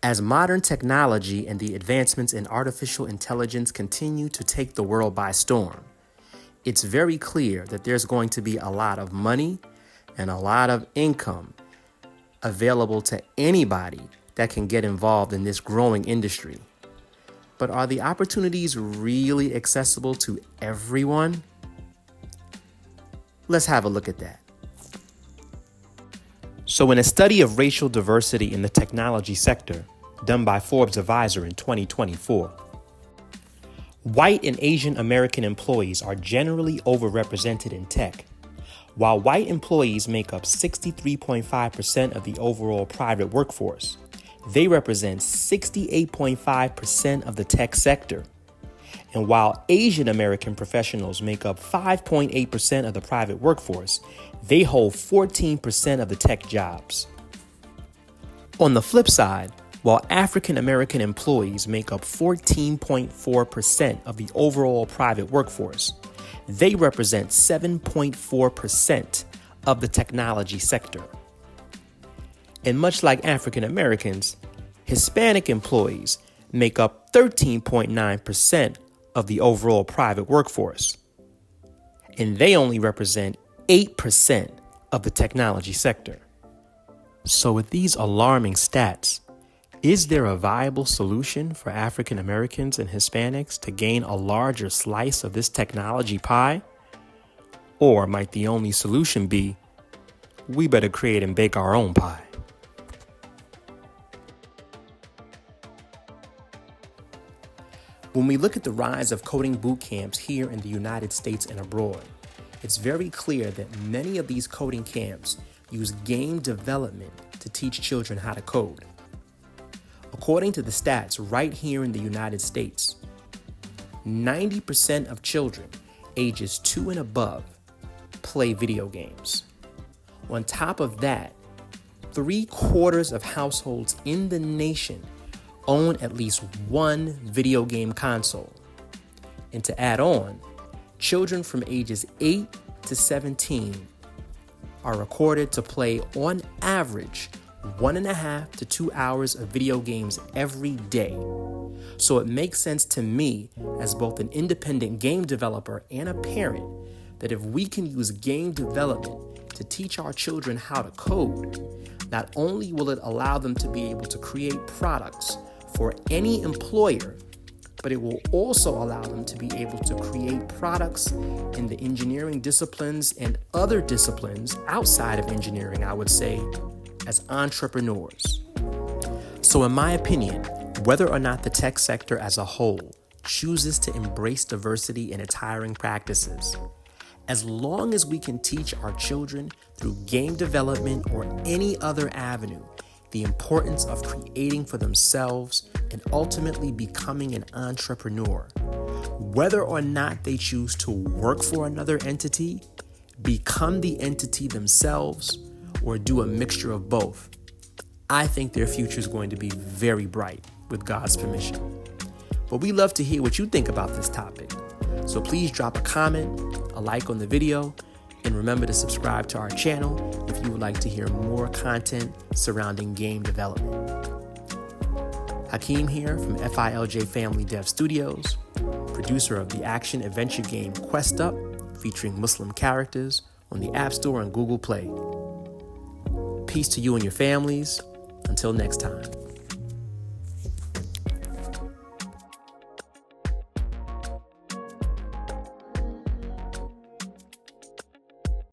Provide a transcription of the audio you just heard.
As modern technology and the advancements in artificial intelligence continue to take the world by storm, it's very clear that there's going to be a lot of money and a lot of income available to anybody that can get involved in this growing industry. But are the opportunities really accessible to everyone? Let's have a look at that. So in a study of racial diversity in the technology sector done by Forbes Advisor in 2024, white and Asian American employees are generally overrepresented in tech. While white employees make up 63.5% of the overall private workforce, they represent 68.5% of the tech sector. And while Asian American professionals make up 5.8% of the private workforce, they hold 14% of the tech jobs. On the flip side, while African American employees make up 14.4% of the overall private workforce, they represent 7.4% of the technology sector. And much like African Americans, Hispanic employees make up 13.9% of the overall private workforce, and they only represent 8% of the technology sector. So with these alarming stats, is there a viable solution for African Americans and Hispanics to gain a larger slice of this technology pie? Or might the only solution be, we better create and bake our own pie? When we look at the rise of coding boot camps here in the United States and abroad, it's very clear that many of these coding camps use game development to teach children how to code. According to the stats right here in the United States, 90% of children ages 2 and above play video games. On top of that, 3/4 of households in the nation own at least one video game console. And to add on, children from ages 8 to 17 are recorded to play on average 1.5 to 2 hours of video games every day. So it makes sense to me, as both an independent game developer and a parent, that if we can use game development to teach our children how to code, not only will it allow them to be able to create products for any employer, but it will also allow them to be able to create products in the engineering disciplines and other disciplines outside of engineering, I would say, as entrepreneurs. So in my opinion, whether or not the tech sector as a whole chooses to embrace diversity in its hiring practices, as long as we can teach our children through game development or any other avenue the importance of creating for themselves and ultimately becoming an entrepreneur, whether or not they choose to work for another entity, become the entity themselves, or do a mixture of both, I think their future is going to be very bright with God's permission. But we love to hear what you think about this topic. So please drop a comment, a like on the video, and remember to subscribe to our channel if you would like to hear more content surrounding game development. Hakeem here from FILJ Family Dev Studios, producer of the action-adventure game Quest Up, featuring Muslim characters on the App Store and Google Play. Peace to you and your families. Until next time.